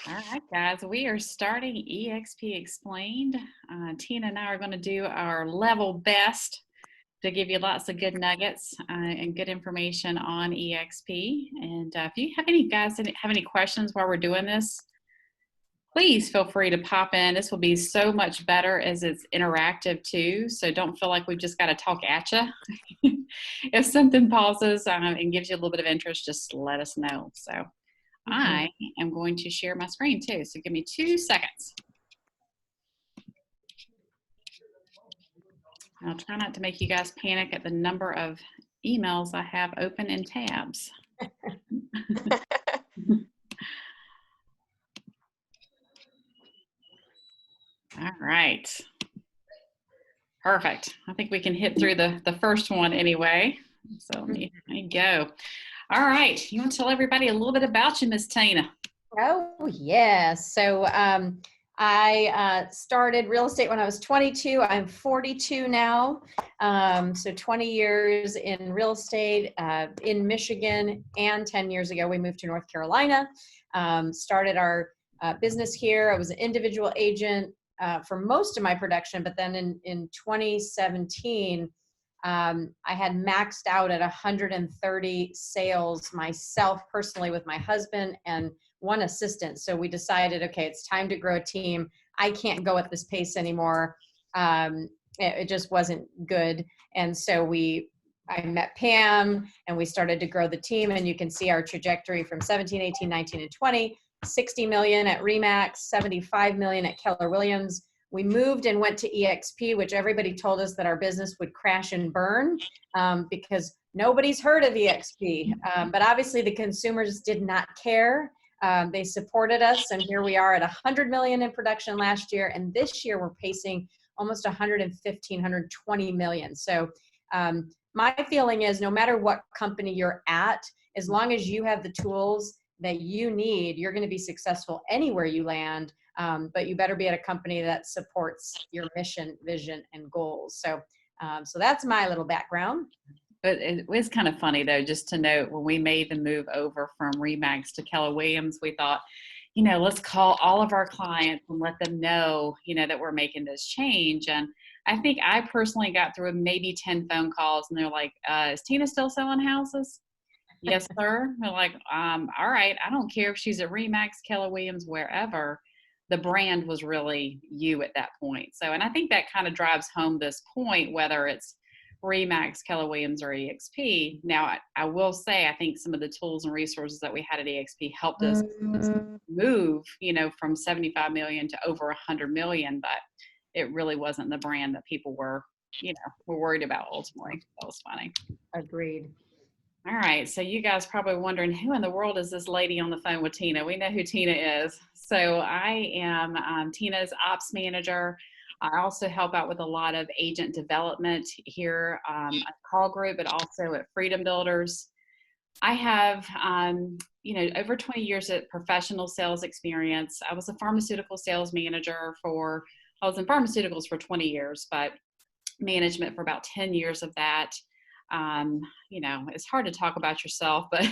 All right, guys, we are starting EXP Explained. Tina and I are going to do our level best to give you lots of good nuggets and good information on EXP. And if you have any guys have any questions while we're doing this, please feel free to pop in. This will be so much better as it's interactive too. So don't feel like we've just got to talk at you. If something pauses and gives you a little bit of interest, just let us know. So I am going to share my screen too. So give me 2 seconds. I'll try not to make you guys panic at the number of emails I have open in tabs. All right. Perfect. I think we can hit through the first one anyway. So there you go. All right. You want to tell everybody a little bit about you, Miss Tina? Oh, yes. So I started real estate when I was 22. I'm 42 now. So 20 years in real estate in Michigan, and 10 years ago, we moved to North Carolina, started our business here. I was an individual agent for most of my production, but then in 2017, I had maxed out at 130 sales myself personally with my husband and one assistant. So we decided, okay, it's time to grow a team. I can't go at this pace anymore. It just wasn't good. And so I met Pam and we started to grow the team, and you can see our trajectory from 17, 18, 19, and 20, 60 million at Remax, 75 million at Keller Williams. We moved and went to EXP, which everybody told us that our business would crash and burn because nobody's heard of EXP. But obviously the consumers did not care. They supported us, and here we are at 100 million in production last year. And this year we're pacing almost 115, 120 million. So my feeling is no matter what company you're at, as long as you have the tools that you need, you're going to be successful anywhere you land. But you better be at a company that supports your mission, vision, and goals. So, so that's my little background. But it was kind of funny though, just to note, when we made the move over from Remax to Keller Williams, we thought, let's call all of our clients and let them know, that we're making this change. And I think I personally got through maybe 10 phone calls, and they're like, is Tina still selling houses? Yes, sir. They're like, all right, I don't care if she's at Remax, Keller Williams, wherever. The brand was really you at that point. So, and I think that kind of drives home this point, whether it's Remax, Keller Williams, or EXP. Now, I will say, I think some of the tools and resources that we had at EXP helped us move, from 75 million to over 100 million, but it really wasn't the brand that people were worried about ultimately. That was funny. Agreed. All right, so you guys probably wondering, who in the world is this lady on the phone with Tina? We know who Tina is. So I am Tina's ops manager. I also help out with a lot of agent development here at Call Group, but also at Freedom Builders. I have, over 20 years of professional sales experience. I was a pharmaceutical sales manager I was in pharmaceuticals for 20 years, but management for about 10 years of that. It's hard to talk about yourself, but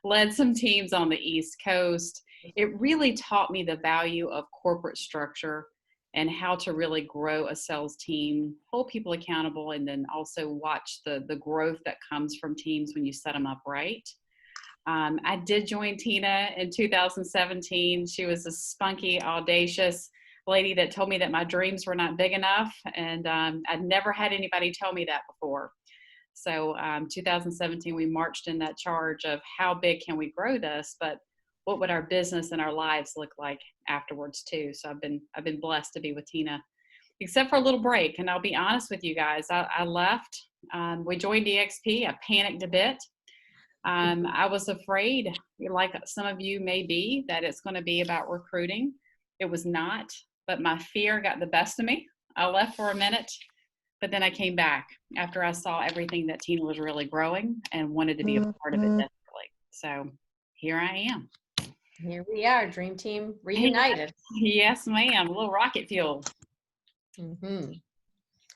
led some teams on the East Coast. It really taught me the value of corporate structure and how to really grow a sales team, hold people accountable, and then also watch the growth that comes from teams when you set them up right. I did join Tina in 2017. She was a spunky, audacious lady that told me that my dreams were not big enough, and I'd never had anybody tell me that before. So 2017, we marched in that charge of how big can we grow this, but what would our business and our lives look like afterwards too. So I've been blessed to be with Tina, except for a little break. And I'll be honest with you guys, I left. We joined EXP. I panicked a bit. I was afraid, like some of you may be, that it's going to be about recruiting. It was not, but my fear got the best of me. I left for a minute. But then I came back after I saw everything that Tina was really growing and wanted to be a part of it desperately. So here I am. Here we are, Dream Team reunited. Yes, ma'am. A little rocket fuel.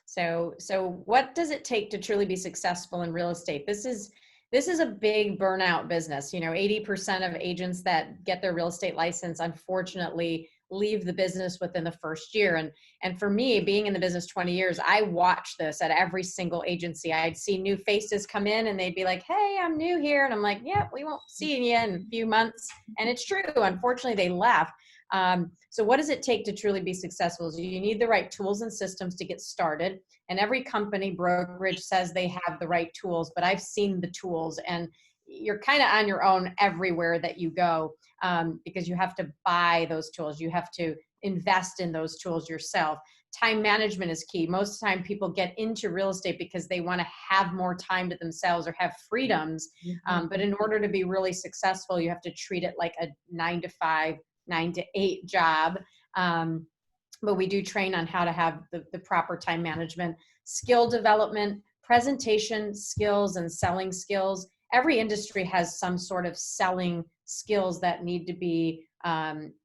So what does it take to truly be successful in real estate? This is this is a big burnout business. 80% of agents that get their real estate license, unfortunately, leave the business within the first year. And for me, being in the business 20 years, I watched this at every single agency. I'd see new faces come in and they'd be like, hey, I'm new here. And I'm like, yeah, we won't see you in a few months. And it's true. Unfortunately, they left. So what does it take to truly be successful? Is you need the right tools and systems to get started. And every company, brokerage, says they have the right tools, but I've seen the tools, and you're kind of on your own everywhere that you go, because you have to buy those tools. You have to invest in those tools yourself. Time management is key. Most of the time people get into real estate because they want to have more time to themselves or have freedoms. But in order to be really successful, you have to treat it like a 9 to 5, 9 to 8 job. But we do train on how to have the proper time management, skill development, presentation skills, and selling skills. Every industry has some sort of selling skills that need to be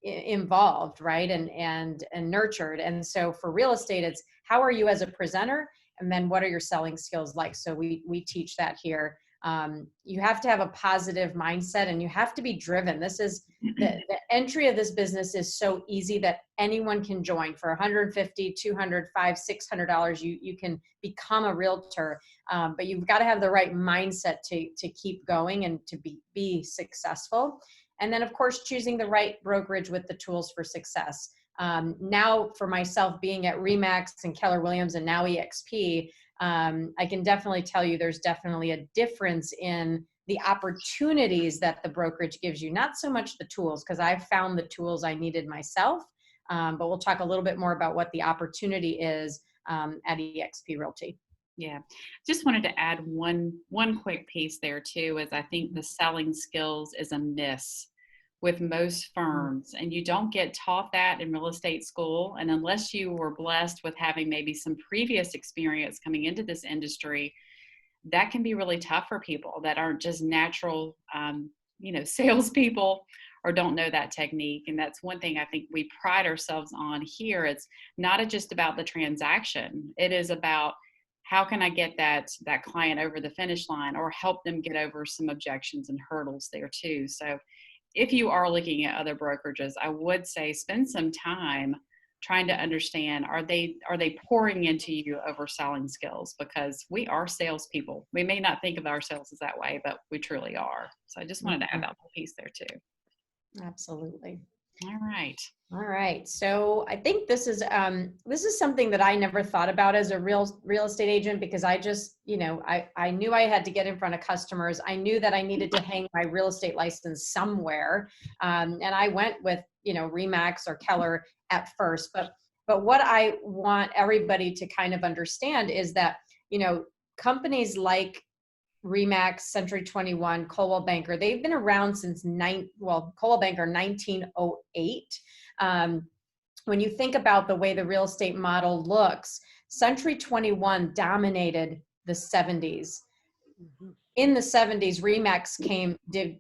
involved, right? And nurtured. And so for real estate, it's how are you as a presenter? And then what are your selling skills like? So we teach that here. You have to have a positive mindset, and you have to be driven. This is the entry of this business is so easy that anyone can join for $150, $200, $500, $600. You can become a realtor, but you've got to have the right mindset to keep going and to be successful. And then, of course, choosing the right brokerage with the tools for success. Now, for myself, being at RE/MAX and Keller Williams and now EXP, I can definitely tell you there's definitely a difference in the opportunities that the brokerage gives you, not so much the tools, because I've found the tools I needed myself. But we'll talk a little bit more about what the opportunity is at eXp Realty. Yeah, just wanted to add one quick piece there too, is I think the selling skills is a miss with most firms, and you don't get taught that in real estate school. And unless you were blessed with having maybe some previous experience coming into this industry, that can be really tough for people that aren't just natural, salespeople or don't know that technique. And that's one thing I think we pride ourselves on here. It's not just about the transaction. It is about how can I get that client over the finish line, or help them get over some objections and hurdles there too. So if you are looking at other brokerages, I would say spend some time trying to understand, are they pouring into you over selling skills? Because we are salespeople. We may not think of ourselves as that way, but we truly are. So I just wanted to add that little piece there too. Absolutely. All right. So I think this is something that I never thought about as a real estate agent, because I just, I knew I had to get in front of customers. I knew that I needed to hang my real estate license somewhere. And I went with, RE/MAX or Keller at first. But what I want everybody to kind of understand is that, companies like RE/MAX, Century 21, Coldwell Banker, they've been around since Coldwell Banker 1908. When you think about the way the real estate model looks, Century 21 dominated the 70s. In the 70s, RE/MAX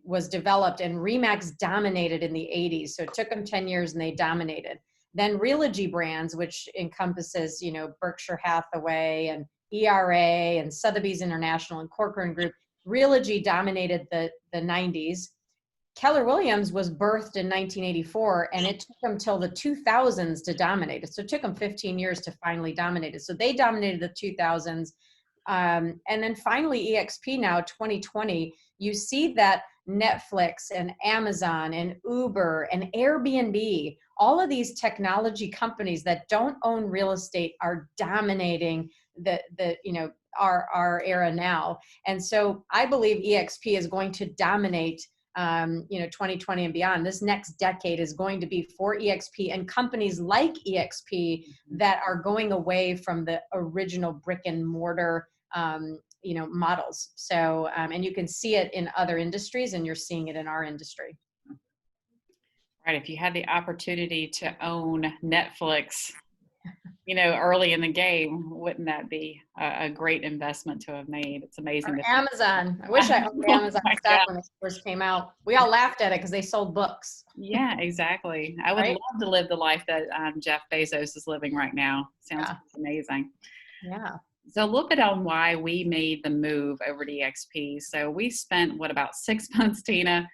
was developed, and RE/MAX dominated in the 80s. So it took them 10 years and they dominated. Then Realty brands, which encompasses, Berkshire Hathaway and ERA and Sotheby's International and Corcoran Group, Realty dominated the 90s. Keller Williams was birthed in 1984, and it took them till the 2000s to dominate it. So it took them 15 years to finally dominate it. So they dominated the 2000s. And then finally, EXP now, 2020, you see that Netflix and Amazon and Uber and Airbnb, all of these technology companies that don't own real estate are dominating our era now. And so I believe EXP is going to dominate 2020 and beyond. This next decade is going to be for EXP and companies like EXP that are going away from the original brick and mortar models. So, and you can see it in other industries, and you're seeing it in our industry. Right. If you had the opportunity to own Netflix, early in the game, wouldn't that be a great investment to have made? It's amazing. Or Amazon. I wish I owned Amazon stock when it first came out. We all laughed at it because they sold books. Yeah, exactly. I would love to live the life that Jeff Bezos is living right now. Sounds amazing. Yeah. So a little bit on why we made the move over to EXP. So we spent about 6 months, Tina,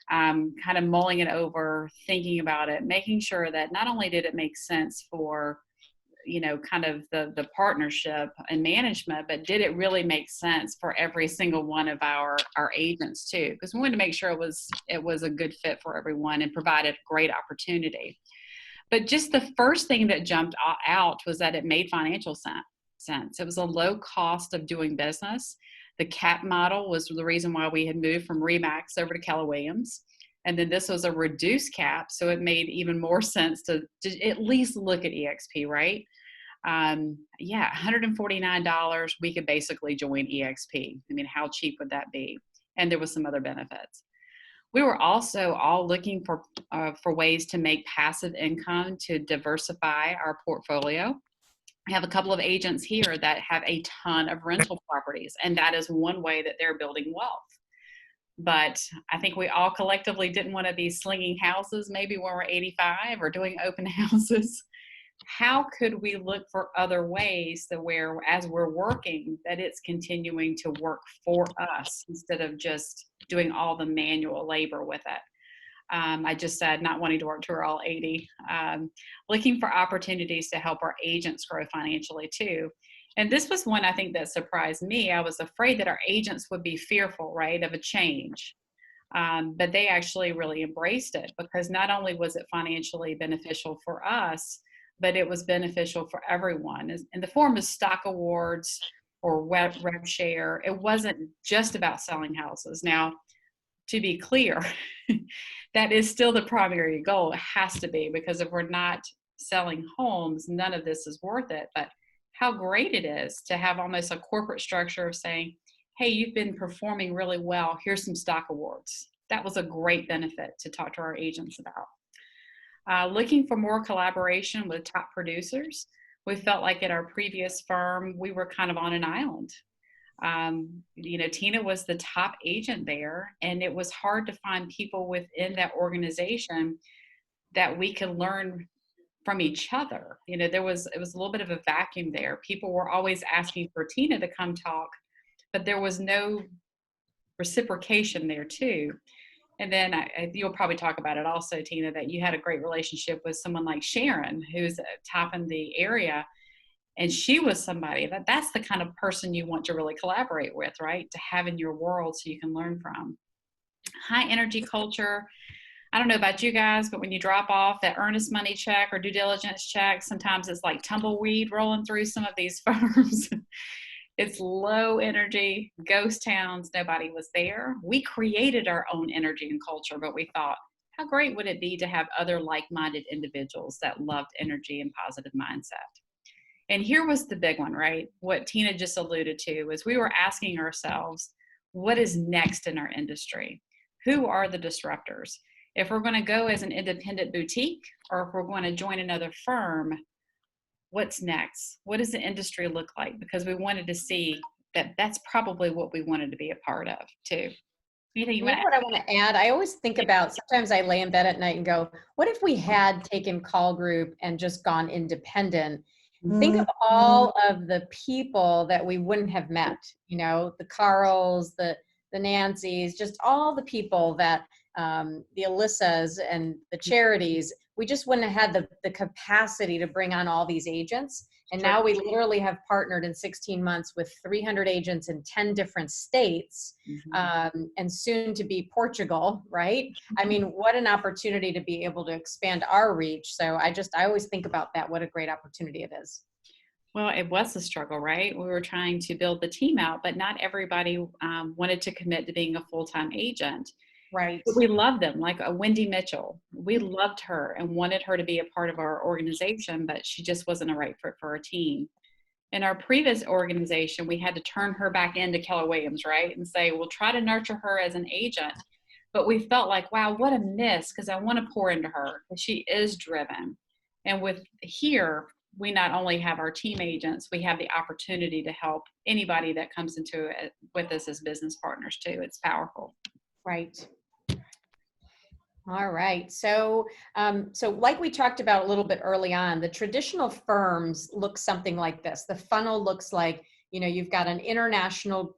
kind of mulling it over, thinking about it, making sure that not only did it make sense for, kind of the partnership and management, but did it really make sense for every single one of our agents too? Because we wanted to make sure it was a good fit for everyone and provided great opportunity. But just the first thing that jumped out was that it made financial sense. It was a low cost of doing business. The cap model was the reason why we had moved from Remax over to Keller Williams. And then this was a reduced cap, so it made even more sense to at least look at EXP, right? $149, we could basically join EXP. I mean, how cheap would that be? And there was some other benefits. We were also all looking for ways to make passive income to diversify our portfolio. I have a couple of agents here that have a ton of rental properties, and that is one way that they're building wealth. But I think we all collectively didn't want to be slinging houses maybe when we're 85 or doing open houses. How could we look for other ways that as we're working, that it's continuing to work for us instead of just doing all the manual labor with it? I just said not wanting to work till we're all 80, looking for opportunities to help our agents grow financially too. And this was one I think that surprised me. I was afraid that our agents would be fearful, right, of a change. But they actually really embraced it, because not only was it financially beneficial for us, but it was beneficial for everyone in the form of stock awards or rev share. It wasn't just about selling houses. Now, to be clear, that is still the primary goal. It has to be, because if we're not selling homes, none of this is worth it. But how great it is to have almost a corporate structure of saying, hey, you've been performing really well. Here's some stock awards. That was a great benefit to talk to our agents about. Looking for more collaboration with top producers. We felt like at our previous firm, we were kind of on an island. Tina was the top agent there, and it was hard to find people within that organization that we could learn from each other. It was a little bit of a vacuum there. People were always asking for Tina to come talk, but there was no reciprocation there too. And then you'll probably talk about it also, Tina, that you had a great relationship with someone like Sharon, who's top in the area. And she was somebody that's the kind of person you want to really collaborate with, right? To have in your world so you can learn from. High energy culture. I don't know about you guys, but when you drop off that earnest money check or due diligence check, sometimes it's like tumbleweed rolling through some of these firms. It's low energy, ghost towns, nobody was there. We created our own energy and culture, but we thought, how great would it be to have other like-minded individuals that loved energy and positive mindset? And here was the big one, right? What Tina just alluded to is we were asking ourselves, what is next in our industry? Who are the disruptors? If we're going to go as an independent boutique, or if we're going to join another firm, what's next? What does the industry look like? Because we wanted to see that that's probably what we wanted to be a part of too. You know what I want to add? I always think about, sometimes I lay in bed at night and go, what if we had taken Call Group and just gone independent? Think of all of the people that we wouldn't have met, the Carls, the Nancys, just all the people that the Alyssas and the Charities, we just wouldn't have had the capacity to bring on all these agents. And now we literally have partnered in 16 months with 300 agents in 10 different states, and soon to be Portugal, right? I mean, what an opportunity to be able to expand our reach. So I always think about that, what a great opportunity it is. Well, it was a struggle, right? We were trying to build the team out, but not everybody wanted to commit to being a full-time agent. Right. But we loved them, like a Wendy Mitchell. We loved her and wanted her to be a part of our organization, but she just wasn't a right fit for our team. In our previous organization, we had to turn her back into Keller Williams, right? And say, we'll try to nurture her as an agent. But we felt like, wow, what a miss, because I want to pour into her, because she is driven. And with here, we not only have our team agents, we have the opportunity to help anybody that comes into it with us as business partners too. It's powerful. Right. All right. So, so like we talked about a little bit early on, the traditional firms look something like this. The funnel looks like you've got an international,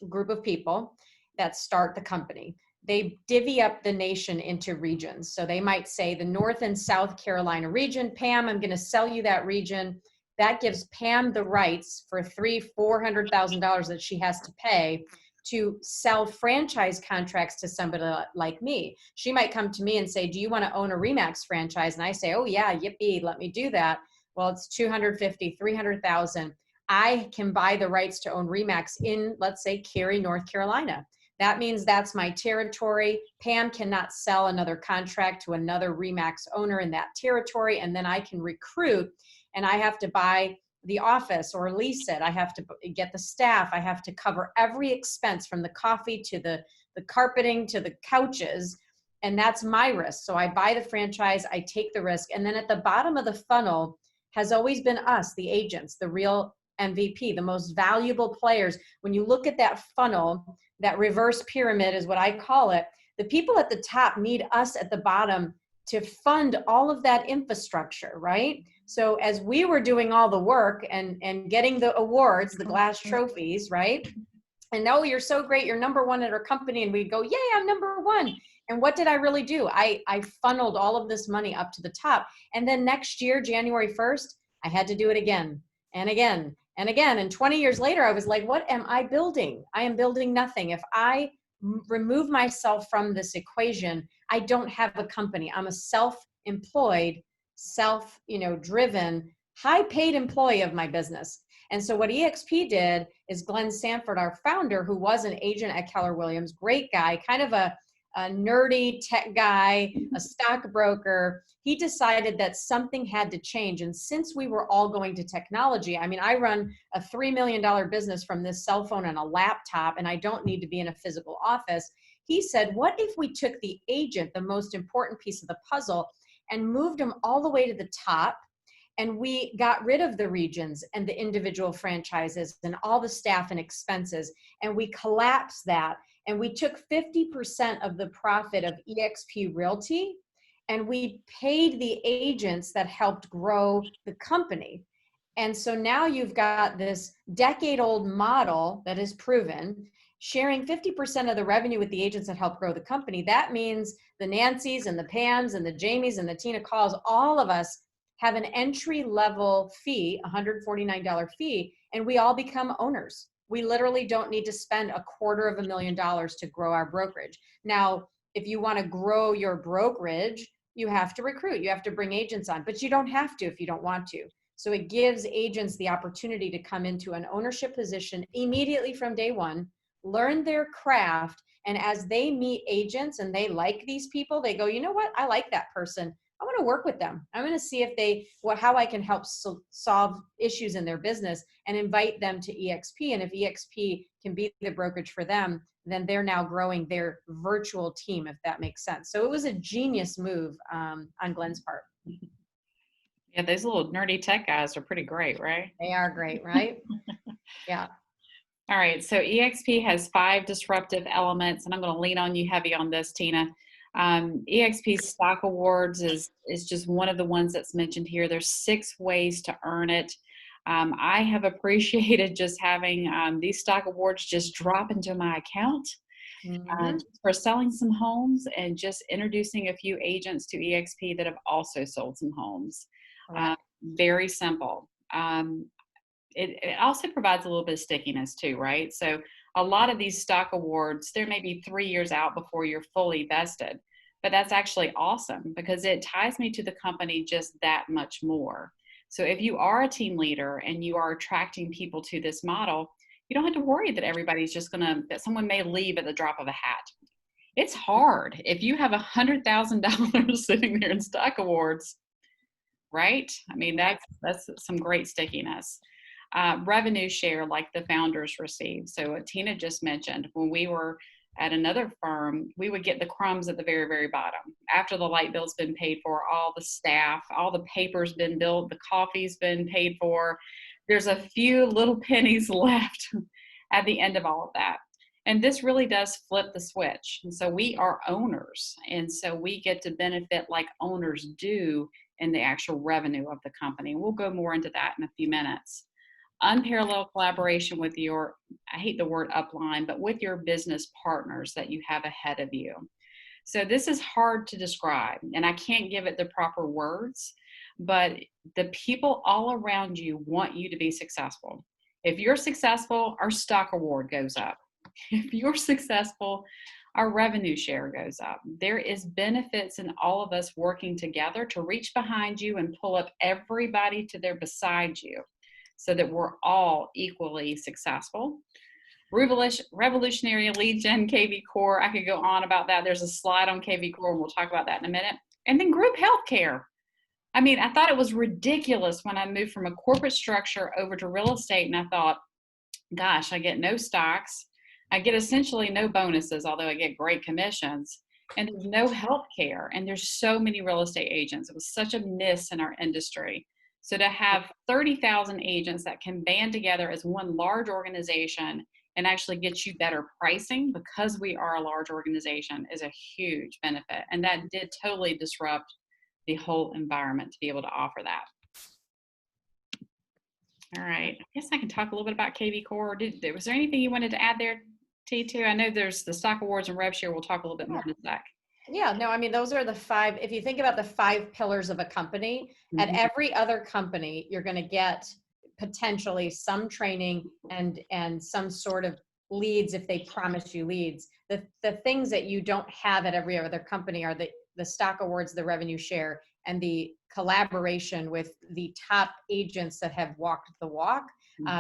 group of people that start the company. They divvy up the nation into regions. So they might say the North and South Carolina region, Pam, I'm going to sell you that region. That gives Pam the rights for $400,000 that she has to pay to sell franchise contracts to somebody like me. She might come to me and say, do you want to own a RE/MAX franchise? And I say, oh yeah, yippee, let me do that. Well, it's 250, 300,000. I can buy the rights to own RE/MAX in, let's say, Cary, North Carolina. That means that's my territory. Pam cannot sell another contract to another RE/MAX owner in that territory. And then I can recruit, and I have to buy the office or lease it. I have to get the staff. I have to cover every expense from the coffee to the carpeting to the couches. And that's my risk. So I buy the franchise, I take the risk. And then at the bottom of the funnel has always been us, the agents, the real MVP, the most valuable players. When you look at that funnel, that reverse pyramid is what I call it. The people at the top need us at the bottom to fund all of that infrastructure, right? So as we were doing all the work and getting the awards, the glass trophies, right? And oh, you're so great, you're number one at our company. And we'd go, yay, I'm number one. And what did I really do? I funneled all of this money up to the top. And then next year, January 1st, I had to do it again and again and again. And 20 years later, I was like, what am I building? I am building nothing. If I remove myself from this equation, I don't have a company. I'm a self-employed, driven, high-paid employee of my business. And so what eXp did is Glenn Sanford, our founder, who was an agent at Keller Williams, great guy, kind of a nerdy tech guy, a stockbroker, he decided that something had to change. And since we were all going to technology, I mean, I run a $3 million business from this cell phone and a laptop, and I don't need to be in a physical office. He said, what if we took the agent, the most important piece of the puzzle, and moved them all the way to the top? And we got rid of the regions and the individual franchises and all the staff and expenses. And we collapsed that. And we took 50% of the profit of eXp Realty, and we paid the agents that helped grow the company. And so now you've got this decade-old model that is proven, sharing 50% of the revenue with the agents that help grow the company. That means the Nancys and the Pams and the Jamies and the Tina Cauls, all of us have an entry-level fee, $149 fee, and we all become owners. We literally don't need to spend $250,000 to grow our brokerage. Now, if you want to grow your brokerage, you have to recruit, you have to bring agents on, but you don't have to if you don't want to. So it gives agents the opportunity to come into an ownership position immediately from day one, learn their craft, and as they meet agents and they like these people, they go, you know what, I like that person. I want to work with them. I'm going to see if how I can help solve issues in their business and invite them to eXp. And if eXp can be the brokerage for them, then they're now growing their virtual team, if that makes sense. So it was a genius move on Glenn's part. Yeah, those little nerdy tech guys are pretty great, right? They are great, right? Yeah. All right, so eXp has 5 disruptive elements, and I'm going to lean on you heavy on this, Tina. eXp Stock Awards is just one of the ones that's mentioned here. There's 6 ways to earn it. I have appreciated just having these stock awards just drop into my account for selling some homes and just introducing a few agents to eXp that have also sold some homes. Right. Very simple. It also provides a little bit of stickiness too, right? So a lot of these stock awards, they're maybe 3 years out before you're fully vested, but that's actually awesome because it ties me to the company just that much more. So if you are a team leader and you are attracting people to this model, you don't have to worry that everybody's just that someone may leave at the drop of a hat. It's hard. If you have $100,000 sitting there in stock awards, right? I mean, that's some great stickiness. Revenue share like the founders receive. So what Tina just mentioned, when we were at another firm, we would get the crumbs at the very, very bottom. After the light bill's been paid for, all the staff, all the paper's been billed, the coffee's been paid for, there's a few little pennies left at the end of all of that. And this really does flip the switch. And so we are owners. And so we get to benefit like owners do in the actual revenue of the company. We'll go more into that in a few minutes. unparalleled collaboration with your, I hate the word upline, but with your business partners that you have ahead of you. So this is hard to describe, and I can't give it the proper words, but the people all around you want you to be successful. If you're successful, our stock award goes up. If you're successful, our revenue share goes up. There is benefits in all of us working together to reach behind you and pull up everybody to their beside you so that we're all equally successful. Revolutionary lead gen, KV Core. I could go on about that. There's a slide on KV Core, and we'll talk about that in a minute. And then group healthcare. I mean, I thought it was ridiculous when I moved from a corporate structure over to real estate, and I thought, gosh, I get no stocks. I get essentially no bonuses, although I get great commissions, and there's no health care. And there's so many real estate agents. It was such a miss in our industry. So to have 30,000 agents that can band together as one large organization and actually get you better pricing because we are a large organization is a huge benefit. And that did totally disrupt the whole environment to be able to offer that. All right, I guess I can talk a little bit about KV Core. Was there anything you wanted to add there, T2? I know there's the stock awards and rev share. We'll talk a little bit more in a sec. Yeah, no, I mean, those are the 5, if you think about the 5 pillars of a company, at every other company, you're going to get potentially some training and some sort of leads if they promise you leads. The things that you don't have at every other company are the stock awards, the revenue share, and the collaboration with the top agents that have walked the walk.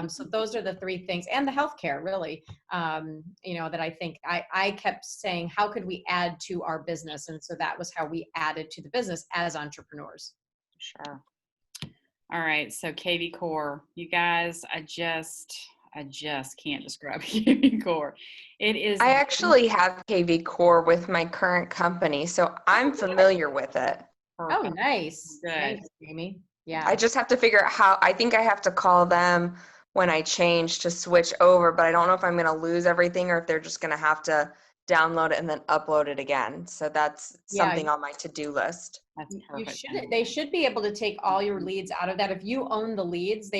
So those are the 3 things, and the healthcare, really, that I think I kept saying, how could we add to our business? And so that was how we added to the business as entrepreneurs. Sure. All right. So KV Core, you guys, I just can't describe KV Core. It is. I actually have KV Core with my current company, so I'm familiar with it. Perfect. Oh, nice. Good. Nice, Jamie. Yeah. I just have to figure out how. I think I have to call them when I change to switch over, but I don't know if I'm going to lose everything or if they're just going to have to download it and then upload it again. So that's something on my to-do list. That's perfect. They should be able to take all your leads out of that. If you own the leads,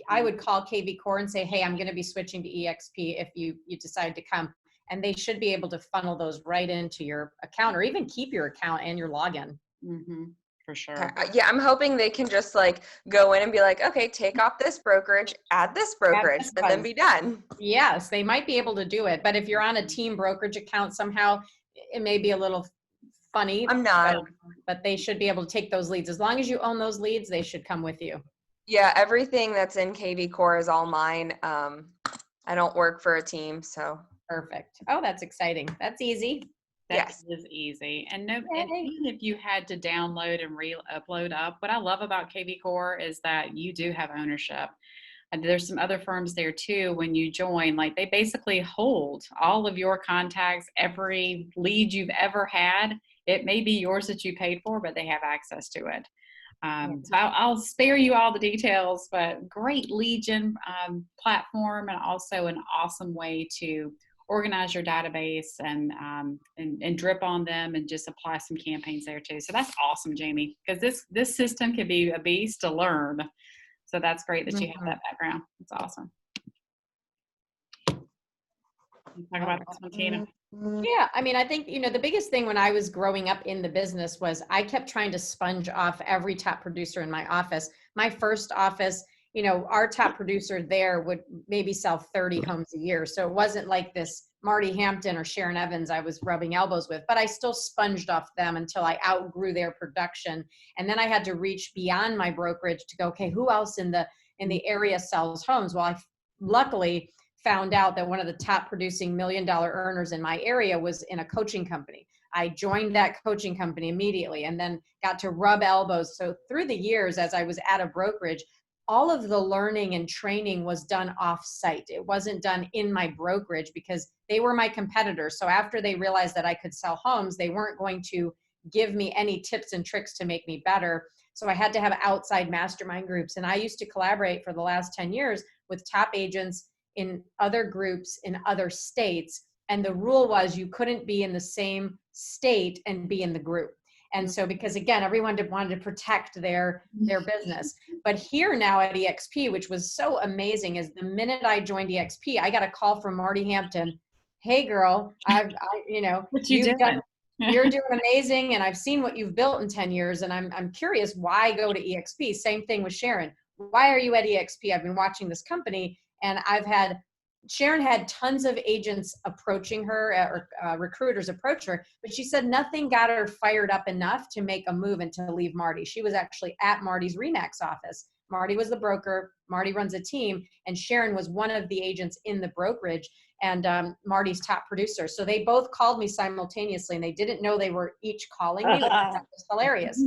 I would call KV Core and say, hey, I'm going to be switching to EXP if you decide to come. And they should be able to funnel those right into your account, or even keep your account and your login. For sure. Yeah, I'm hoping they can just go in and be like, okay, take off this brokerage, add this brokerage, and then be done. Yes, they might be able to do it. But if you're on a team brokerage account, somehow it may be a little funny. I'm not. But they should be able to take those leads. As long as you own those leads, they should come with you. Yeah, everything that's in KV Core is all mine. I don't work for a team, so. Perfect. Oh, that's exciting. That's easy. That is easy. And even if you had to download and upload up, what I love about KV Core is that you do have ownership. And there's some other firms there too. When you join, they basically hold all of your contacts, every lead you've ever had. It may be yours that you paid for, but they have access to it. So I'll spare you all the details, but great lead gen platform, and also an awesome way to organize your database and drip on them and just apply some campaigns there too. So that's awesome, Jamie, because this system can be a beast to learn. So that's great that you have that background. It's awesome. Talk about this one, Tina. Yeah, I mean, I think, the biggest thing when I was growing up in the business was I kept trying to sponge off every top producer in my office. My first office, our top producer there would maybe sell 30 homes a year. So it wasn't like this Marty Hampton or Sharon Evans I was rubbing elbows with, but I still sponged off them until I outgrew their production. And then I had to reach beyond my brokerage to go, okay, who else in the area sells homes? Well, I luckily found out that one of the top producing $1 million earners in my area was in a coaching company. I joined that coaching company immediately and then got to rub elbows. So through the years, as I was at a brokerage, all of the learning and training was done off site. It wasn't done in my brokerage because they were my competitors. So after they realized that I could sell homes, they weren't going to give me any tips and tricks to make me better. So I had to have outside mastermind groups. And I used to collaborate for the last 10 years with top agents in other groups in other states. And the rule was you couldn't be in the same state and be in the group. And so, because again, everyone wanted to protect their business. But here now at EXP, which was so amazing, is the minute I joined EXP, I got a call from Marty Hampton. Hey girl, What you doing? You're doing amazing, and I've seen what you've built in 10 years, and I'm curious why go to EXP. Same thing with Sharon. Why are you at EXP? I've been watching this company, and Sharon had tons of agents approaching her, or recruiters approach her, but she said nothing got her fired up enough to make a move and to leave Marty. She was actually at Marty's RE/MAX office. Marty was the broker. Marty runs a team, and Sharon was one of the agents in the brokerage, and Marty's top producer. So they both called me simultaneously, and they didn't know they were each calling me, which I thought was hilarious.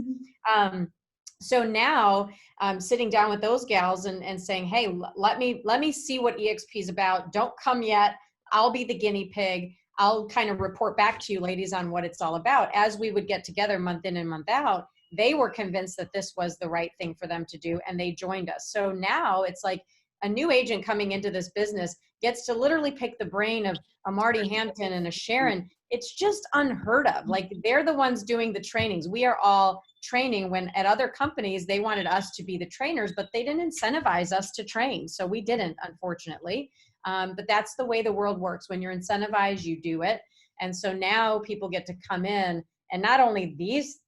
So now I'm sitting down with those gals and saying, hey, let me see what EXP is about. Don't come yet. I'll be the guinea pig. I'll kind of report back to you ladies on what it's all about. As we would get together month in and month out, they were convinced that this was the right thing for them to do, and they joined us. So now it's like a new agent coming into this business gets to literally pick the brain of a Marty Hampton and a Sharon. It's just unheard of. Like, they're the ones doing the trainings. We are all training, when at other companies, they wanted us to be the trainers, but they didn't incentivize us to train. So we didn't, unfortunately. But that's the way the world works. When you're incentivized, you do it. And so now people get to come in, and not only these,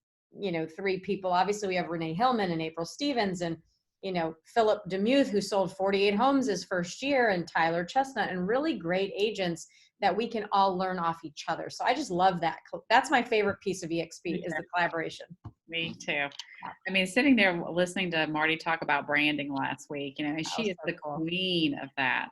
three people, obviously we have Renee Hillman and April Stevens and, Philip Demuth, who sold 48 homes his first year, and Tyler Chestnut, and really great agents that we can all learn off each other. So I just love that. That's my favorite piece of EXP, is the collaboration. Me too. I mean, sitting there listening to Marty talk about branding last week, and she is the queen of that.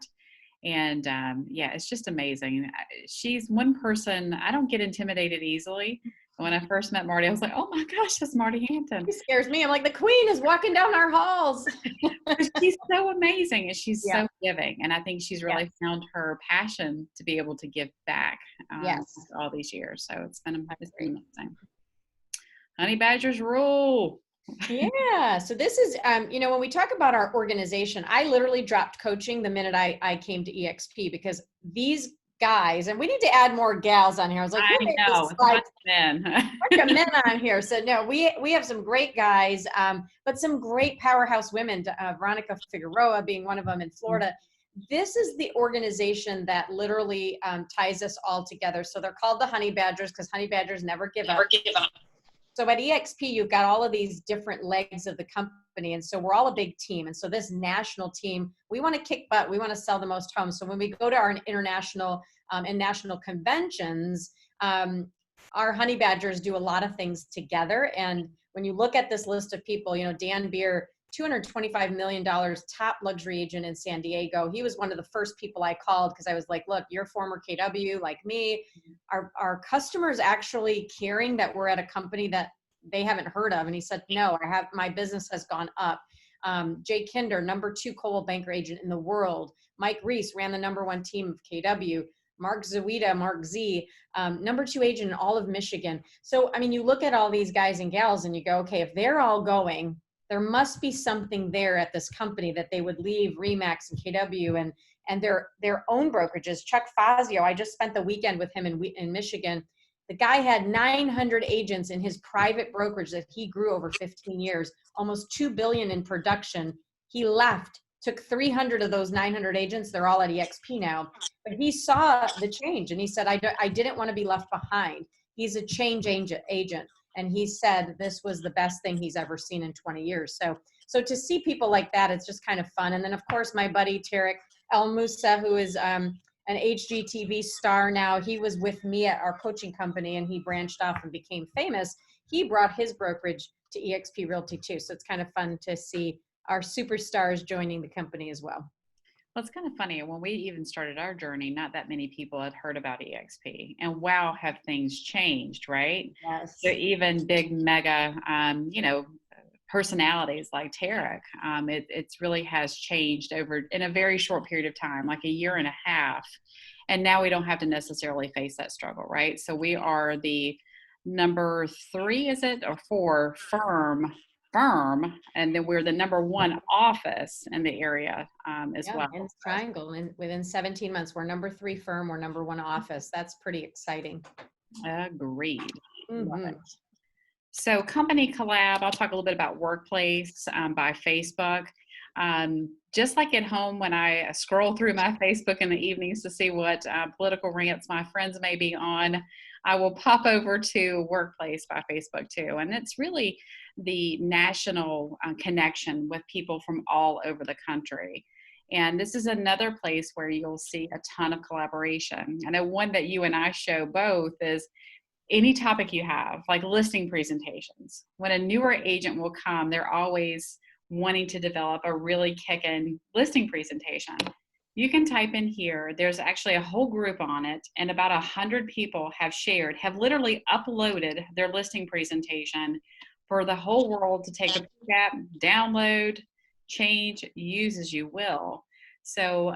And it's just amazing. She's one person, I don't get intimidated easily. When I first met Marty, I was like, oh my gosh, that's Marty Hampton. She scares me. I'm like, the queen is walking down our halls. She's so amazing, and she's so giving. And I think she's really found her passion to be able to give back all these years. So it's been amazing. Honey Badgers rule. Yeah. So this is, when we talk about our organization, I literally dropped coaching the minute I came to EXP, because these guys, and we need to add more gals on here. I was like, I know, bunch of men on here. So no, we have some great guys, but some great powerhouse women, Veronica Figueroa being one of them in Florida. This is the organization that literally ties us all together. So they're called the Honey Badgers, because Honey Badgers never give up. So at EXP, you've got all of these different legs of the company. And so we're all a big team. And so this national team, we want to kick butt. We want to sell the most homes. So when we go to our international and national conventions, our Honey Badgers do a lot of things together. And when you look at this list of people, Dan Beer, $225 million top luxury agent in San Diego. He was one of the first people I called, because I was like, look, you're former KW like me. Our customers actually caring that we're at a company that they haven't heard of? And he said, no, my business has gone up. Jay Kinder, number 2 Coldwell Banker agent in the world. Mike Reese ran the number 1 team of KW. Mark Z, number 2 agent in all of Michigan. So, I mean, you look at all these guys and gals and you go, okay, if they're all going, there must be something there at this company that they would leave RE/MAX and KW and their own brokerages. Chuck Fazio, I just spent the weekend with him in Michigan. The guy had 900 agents in his private brokerage that he grew over 15 years, almost $2 billion in production. He left, took 300 of those 900 agents. They're all at EXP now. But he saw the change, and he said, I didn't want to be left behind. He's a change agent. And he said this was the best thing he's ever seen in 20 years. So to see people like that, it's just kind of fun. And then, of course, my buddy, Tarek El Moussa, who is an HGTV star now, he was with me at our coaching company, and he branched off and became famous. He brought his brokerage to eXp Realty too. So it's kind of fun to see our superstars joining the company as well. Well, it's kind of funny. When we even started our journey, not that many people had heard about EXP, and wow, have things changed, right? Yes. So even big mega, personalities like Tarek, it really has changed in a very short period of time, like a year and a half. And now we don't have to necessarily face that struggle, right? So we are the number 3, is it, or 4 firm, and then we're the number 1 office in the area as well. In Triangle, within 17 months, we're number 3 firm, we're number 1 office. That's pretty exciting. Agreed. Mm-hmm. So company collab, I'll talk a little bit about workplace by Facebook. Just like at home, when I scroll through my Facebook in the evenings to see what political rants my friends may be on, I will pop over to Workplace by Facebook too. And it's really the national connection with people from all over the country. And this is another place where you'll see a ton of collaboration. I know one that you and I show both is any topic you have, like listing presentations. When a newer agent will come, they're always wanting to develop a really kickin' listing presentation. You can type in here, there's actually a whole group on it, and about 100 people have literally uploaded their listing presentation for the whole world to take a peek at, download, change, use as you will. So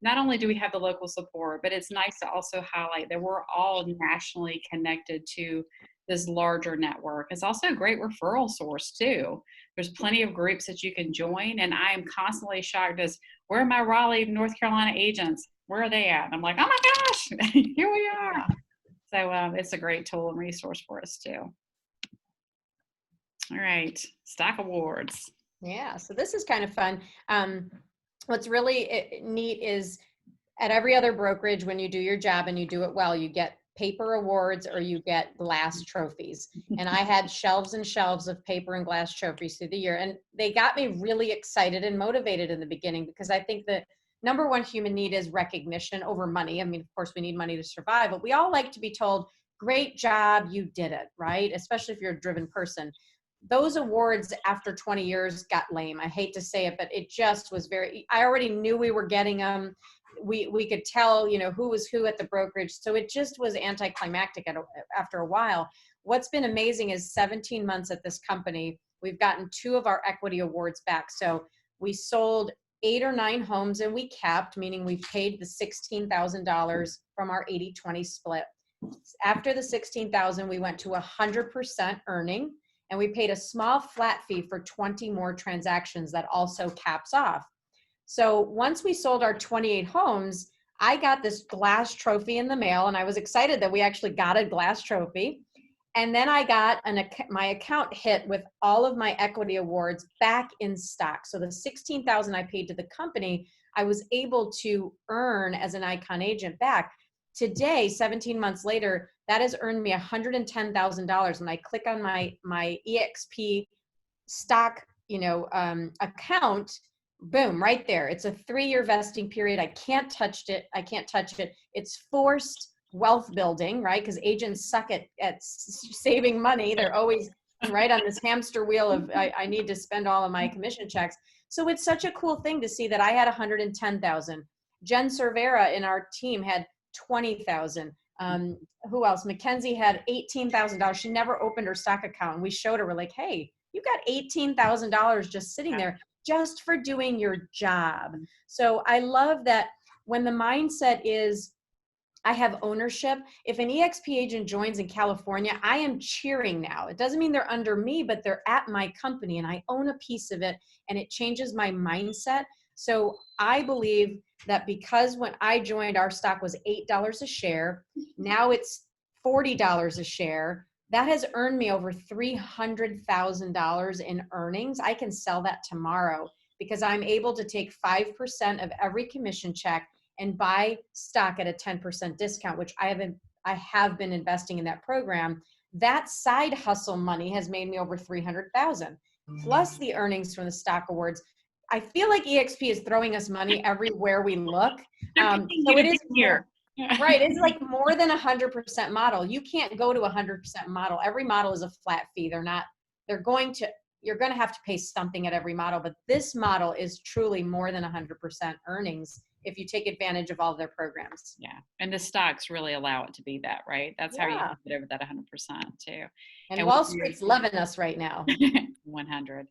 not only do we have the local support, but it's nice to also highlight that we're all nationally connected to this larger network. It's also a great referral source too. There's plenty of groups that you can join, and I am constantly shocked as, where are my Raleigh, North Carolina agents? Where are they at? And I'm like, oh my gosh, here we are. So it's a great tool and resource for us too. All right, stock awards. Yeah, so this is kind of fun. What's really neat is at every other brokerage, when you do your job and you do it well, you get paper awards or you get glass trophies. And I had shelves and shelves of paper and glass trophies through the year. And they got me really excited and motivated in the beginning, because I think the number one human need is recognition over money. I mean, of course, we need money to survive, but we all like to be told, great job, you did it, right? Especially if you're a driven person. Those awards after 20 years got lame. I hate to say it, but it just was I already knew we were getting them. We could tell, who was who at the brokerage. So it just was anticlimactic after a while. What's been amazing is 17 months at this company, we've gotten 2 of our equity awards back. So we sold 8 or 9 homes and we capped, meaning we paid the $16,000 from our 80-20 split. After the $16,000, we went to 100% earning. And we paid a small flat fee for 20 more transactions that also caps off. So once we sold our 28 homes, I got this glass trophy in the mail, and I was excited that we actually got a glass trophy. And then I got my account hit with all of my equity awards back in stock. So the $16,000 I paid to the company, I was able to earn as an Icon agent back. Today, 17 months later, that has earned me $110,000. When I click on my EXP stock, account, boom, right there. It's a 3-year vesting period. I can't touch it. It's forced wealth building, right? Because agents suck at saving money. They're always right on this hamster wheel of I need to spend all of my commission checks. So it's such a cool thing to see that I had 110,000. Jen Cervera in our team had 20,000. Who else? Mackenzie had $18,000. She never opened her stock account. And we showed her, we're like, hey, you got $18,000 just sitting there just for doing your job. So I love that when the mindset is, I have ownership. If an EXP agent joins in California, I am cheering now. It doesn't mean they're under me, but they're at my company and I own a piece of it, and it changes my mindset. So I believe that because when I joined, our stock was $8 a share. Now it's $40 a share. That has earned me over $300,000 in earnings. I can sell that tomorrow because I'm able to take 5% of every commission check and buy stock at a 10% discount, which I have been investing in that program. That side hustle money has made me over $300,000, plus the earnings from the stock awards. I feel like EXP is throwing us money everywhere we look. So it is here. Right. It's like more than 100% model. You can't go to 100% model. Every model is a flat fee. You're going to have to pay something at every model, but this model is truly more than 100% earnings if you take advantage of all their programs. Yeah. And the stocks really allow it to be that, right? That's how you get over that 100% too. And Wall Street's loving us right now. 100.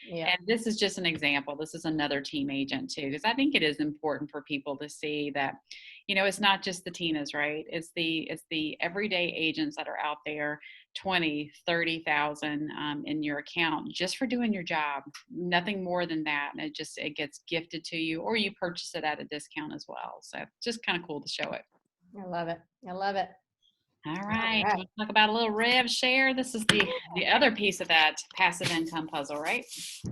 Yeah. And this is just an example. This is another team agent too, because I think it is important for people to see that, it's not just the Tinas, right? It's the everyday agents that are out there, 20, 30,000 in your account just for doing your job. Nothing more than that. And it gets gifted to you, or you purchase it at a discount as well. So just kind of cool to show it. I love it. I love it. All right. All right. Let's talk about a little rev share. This is the other piece of that passive income puzzle, right?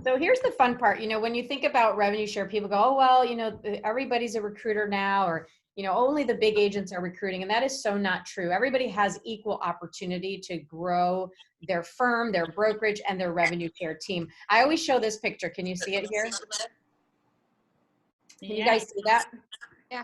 So here's the fun part. When you think about revenue share, people go, oh, well, everybody's a recruiter now, or, only the big agents are recruiting. And that is so not true. Everybody has equal opportunity to grow their firm, their brokerage, and their revenue share team. I always show this picture. Can you see it here? Can you guys see that? Yeah.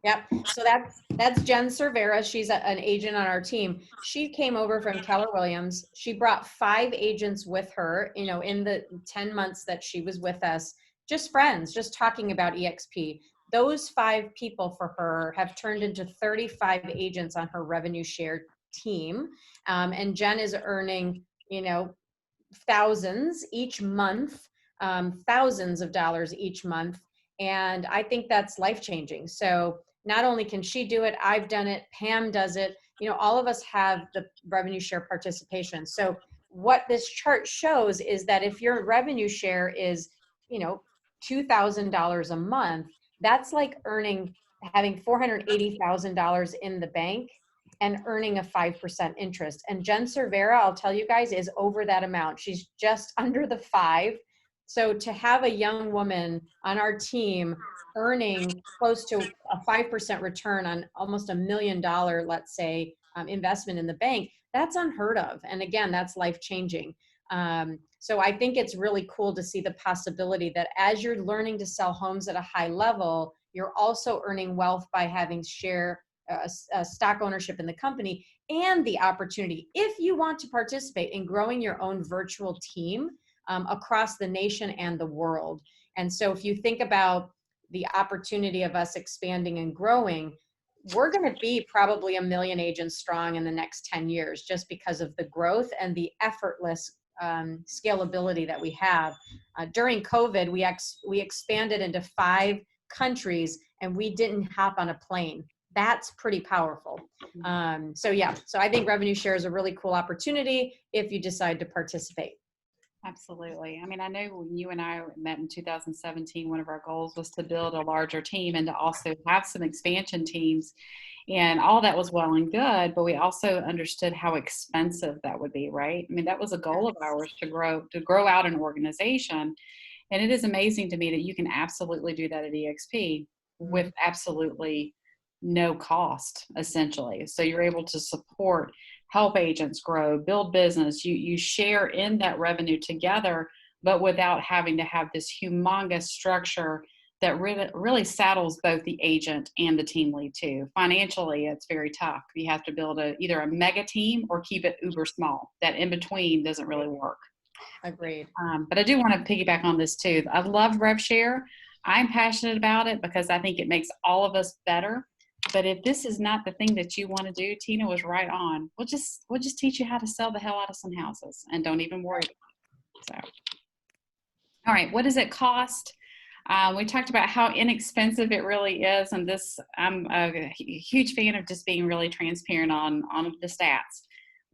Yep. So that's Jen Cervera. She's an agent on our team. She came over from Keller Williams. She brought 5 agents with her, in the 10 months that she was with us, just friends, just talking about EXP. Those 5 people for her have turned into 35 agents on her revenue share team. And Jen is earning, thousands each month, thousands of dollars each month. And I think that's life-changing. So not only can she do it, I've done it, Pam does it, all of us have the revenue share participation. So what this chart shows is that if your revenue share is, $2,000 a month, that's like having $480,000 in the bank and earning a 5% interest. And Jen Cervera, I'll tell you guys, is over that amount. She's just under the 5. So to have a young woman on our team earning close to a 5% return on almost $1 million, let's say, investment in the bank, that's unheard of. And again, that's life-changing. So I think it's really cool to see the possibility that as you're learning to sell homes at a high level, you're also earning wealth by having stock ownership in the company, and the opportunity, if you want to participate in growing your own virtual team across the nation and the world. And so if you think about the opportunity of us expanding and growing, we're going to be probably 1 million agents strong in the next 10 years, just because of the growth and the effortless scalability that we have. During COVID, we expanded into 5 countries and we didn't hop on a plane. That's pretty powerful. So I think revenue share is a really cool opportunity if you decide to participate. Absolutely. I mean, I know when you and I met in 2017, one of our goals was to build a larger team and to also have some expansion teams. And all that was well and good, but we also understood how expensive that would be, right? I mean, that was a goal of ours to grow out an organization. And it is amazing to me that you can absolutely do that at EXP with absolutely no cost, essentially. So you're able to help agents grow, build business. You share in that revenue together, but without having to have this humongous structure that really saddles both the agent and the team lead too. Financially, it's very tough. You have to build either a mega team or keep it uber small. That in between doesn't really work. Agreed. But I do want to piggyback on this too. I love rev share. I'm passionate about it because I think it makes all of us better. But if this is not the thing that you want to do, Tina was right on. We'll just teach you how to sell the hell out of some houses and don't even worry about it. So, all right, what does it cost? We talked about how inexpensive it really is, and I'm a huge fan of just being really transparent on the stats.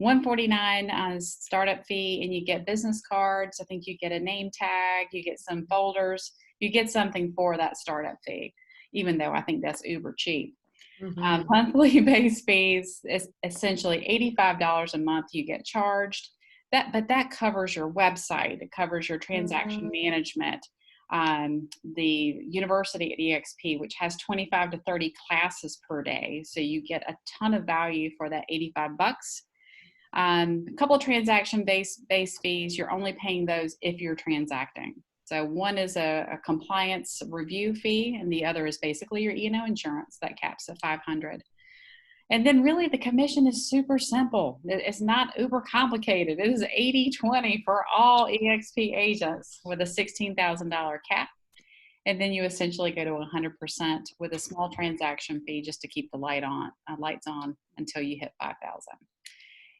$149 startup fee, and you get business cards. I think you get a name tag, you get some folders, you get something for that startup fee, even though I think that's uber cheap. Monthly base fees is essentially $85 a month you get charged. But that covers your website, it covers your transaction management, the university at EXP, which has 25 to 30 classes per day. So you get a ton of value for that $85. A couple of transaction base fees, you're only paying those if you're transacting. So one is a compliance review fee, and the other is basically your E&O insurance that caps at $500. And then really the commission is super simple. It's not uber complicated. It is 80-20 for all EXP agents with a $16,000 cap. And then you essentially go to 100% with a small transaction fee just to keep the lights on until you hit 5,000.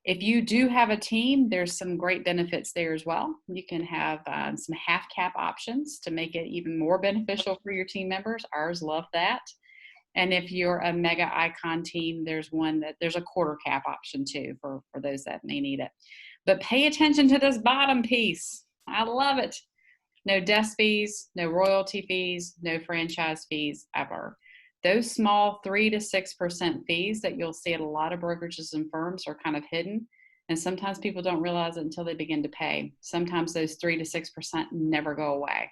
If you do have a team, there's some great benefits there as well. You can have some half cap options to make it even more beneficial for your team members. Ours love that. And if you're a mega icon team, there's a quarter cap option too for those that may need it. But pay attention to this bottom piece. I love it. No desk fees, no royalty fees, no franchise fees ever. those small 3 to 6% fees that you'll see at a lot of brokerages and firms are kind of hidden. And sometimes people don't realize it until they begin to pay. Sometimes those 3 to 6% never go away.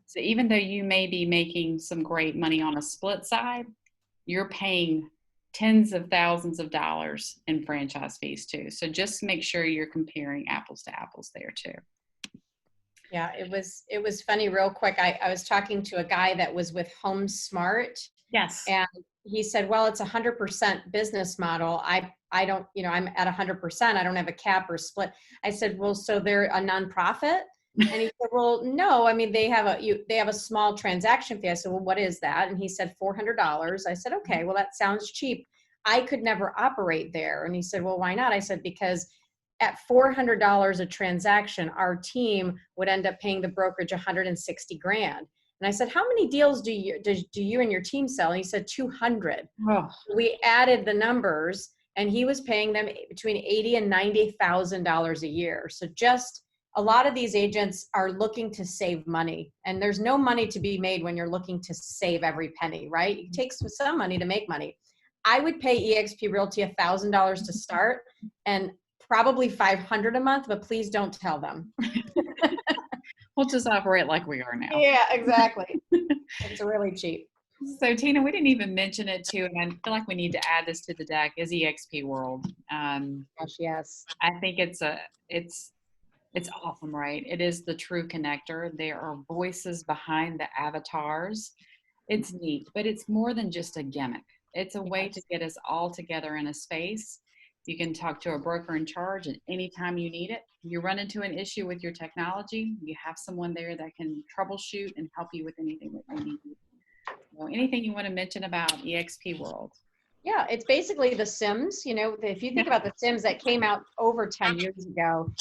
So even though you may be making some great money on a split side, you're paying tens of thousands of dollars in franchise fees too. So just make sure you're comparing apples to apples there too. Yeah, it was funny real quick. I was talking to a guy that was with Home Smart. Yes. And he said, well, it's 100% business model. I don't, I'm at 100%. I don't have a cap or split. I said, well, so they're a nonprofit? And he said, well, no, I mean, they have a small transaction fee. I said, well, what is that? And he said, $400. I said, okay, well, that sounds cheap. I could never operate there. And he said, well, why not? I said, because at $400 a transaction, our team would end up paying the brokerage $160,000. And I said, how many deals do you and your team sell? And he said, 200. Oh. We added the numbers, and he was paying them between $80,000 and $90,000 a year. So just a lot of these agents are looking to save money, and there's no money to be made when you're looking to save every penny, right? It takes some money to make money. I would pay eXp Realty $1,000 to start, and probably $500 a month, but please don't tell them. We'll just operate like we are now. Yeah, exactly. It's really cheap. So Tina, we didn't even mention it too, and I feel like we need to add this to the deck, is eXp World. Gosh, yes. I think it's awesome, right? It is the true connector. There are voices behind the avatars. It's neat, but it's more than just a gimmick. It's a way to get us all together in a space. You can talk to a broker in charge at any time you need it. You run into an issue with your technology, you have someone there that can troubleshoot and help you with anything that you need. So anything you want to mention about eXp World? Yeah, it's basically The Sims. If you think about The Sims that came out over 10 years ago,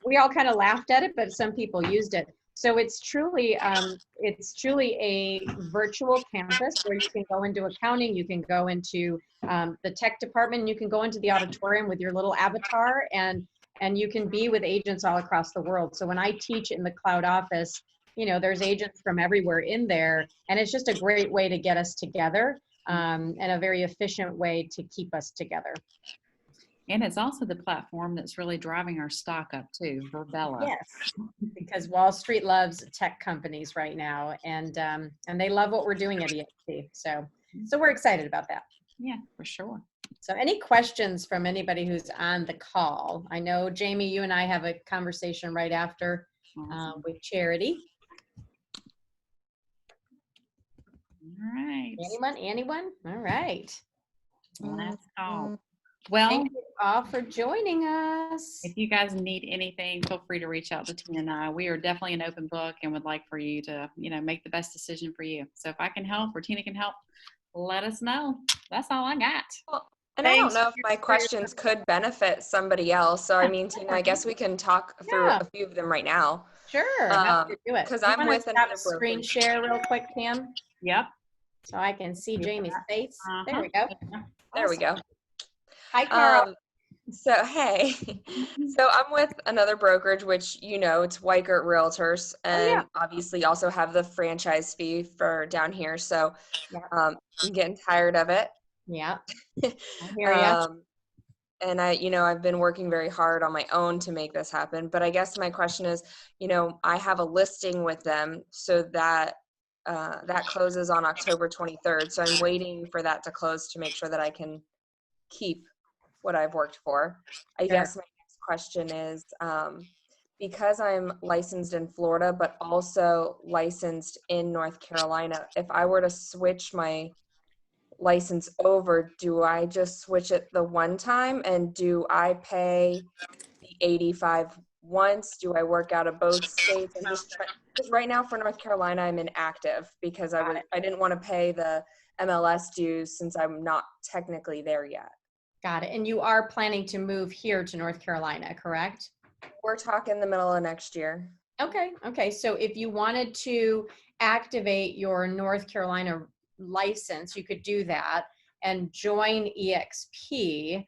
we all kind of laughed at it, but some people used it. So it's truly a virtual campus where you can go into accounting, you can go into the tech department, and you can go into the auditorium with your little avatar, and you can be with agents all across the world. So when I teach in the cloud office, there's agents from everywhere in there, and it's just a great way to get us together, and a very efficient way to keep us together. And it's also the platform that's really driving our stock up too, Verbella. Yes, because Wall Street loves tech companies right now, and they love what we're doing at eXp. So we're excited about that. Yeah, for sure. So any questions from anybody who's on the call? I know, Jamie, you and I have a conversation right after with Charity. All right. Anyone? All right. Last call. Well, thank you all for joining us. If you guys need anything, feel free to reach out to Tina and I. We are definitely an open book and would like for you to, make the best decision for you. So if I can help or Tina can help, let us know. That's all I got. Well, and I don't know if my questions could benefit somebody else. So I mean, Tina, I guess we can talk through a few of them right now. Sure, happy to do it. Because I'm with another screen share real quick, Pam. Yep. So I can see Jamie's face. There we go. There we go. Hi, Carl. So, hey, so I'm with another brokerage, which, it's Weichert Realtors, and obviously also have the franchise fee for down here. So I'm getting tired of it. Yeah. I hear you. And I've been working very hard on my own to make this happen. But I guess my question is, I have a listing with them, so that that closes on October 23rd. So I'm waiting for that to close to make sure that I can keep what I've worked for. I guess my next question is, because I'm licensed in Florida, but also licensed in North Carolina, if I were to switch my license over, do I just switch it the one time, and do I pay the $85 once? Do I work out of both states? I'm just trying, because right now for North Carolina, I'm inactive because I didn't want to pay the MLS dues since I'm not technically there yet. Got it. And you are planning to move here to North Carolina, correct? We're talking the middle of next year. Okay. So if you wanted to activate your North Carolina license, you could do that and join eXp.